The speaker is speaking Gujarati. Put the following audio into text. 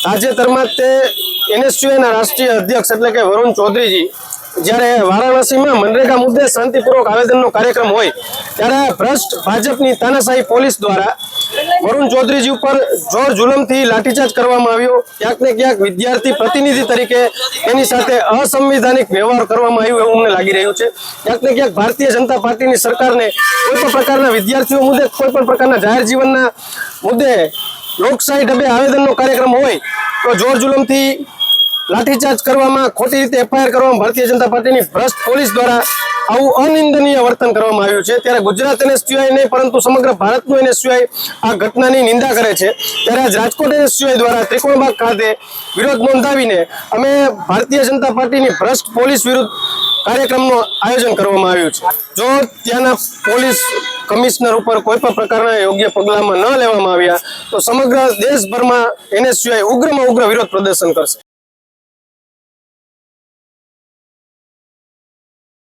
તાજેતરમાં તે એનએસયુઆઈના રાષ્ટ્રીય અધ્યક્ષ એટલે કે વરુણ ચૌધરીજી જ્યારે વારાણસીમાં મનરેગા મુદ્દે શાંતિપૂર્વક આવેદનનો કાર્યક્રમ હોય ત્યારે ભ્રષ્ટ ભાજપની તાનાશાહી પોલીસ દ્વારા વરુણ ચૌધરીજી ઉપર જોર જુલમથી લાઠીચાર્જ કરવામાં આવ્યો। ક્યાંક ને ક્યાંક વિદ્યાર્થી પ્રતિનિધિ તરીકે એની સાથે અસંવિધાનિક વ્યવહાર કરવામાં આવ્યો એવું અમને લાગી રહ્યું છે। ક્યાંક ને ક્યાંક ભારતીય જનતા પાર્ટીની સરકારને કોઈ પણ પ્રકારના વિદ્યાર્થીઓ મુદ્દે કોઈ પણ પ્રકારના જાહેર જીવનના મુદ્દે લોકશાહી ઢબે આવેદનનો કાર્યક્રમ હોય તો જોર જુલમથી લાઠીચાર્જ કરવામાં, ખોટી રીતે એફઆઈઆર કરવામાં ભારતીય જનતા પાર્ટીની ભ્રષ્ટ પોલીસ દ્વારા આવું અનિંદનીય વર્તન કરવામાં આવ્યું છે। ત્યારે ગુજરાત એનએસયુઆઈ નહીં પરંતુ સમગ્ર ભારતનું એનએસયુઆઈ આ ઘટનાની નિંદા કરે છે। ત્યારે આજ રાજકોટ એનએસયુઆઈ દ્વારા ત્રિકોણબાગ ખાતે વિરોધ નોંધાવીને અમે ભારતીય જનતા પાર્ટીની ભ્રષ્ટ પોલીસ વિરુદ્ધ કાર્યક્રમનું આયોજન કરવામાં આવ્યું છે। જો ત્યાંના પોલીસ કમિશનર ઉપર કોઈ પણ પ્રકારના યોગ્ય પગલામાં ન લેવામાં આવ્યા તો સમગ્ર દેશભરમાં એનએસયુઆઈ ઉગ્રમાં ઉગ્ર વિરોધ પ્રદર્શન કરશે।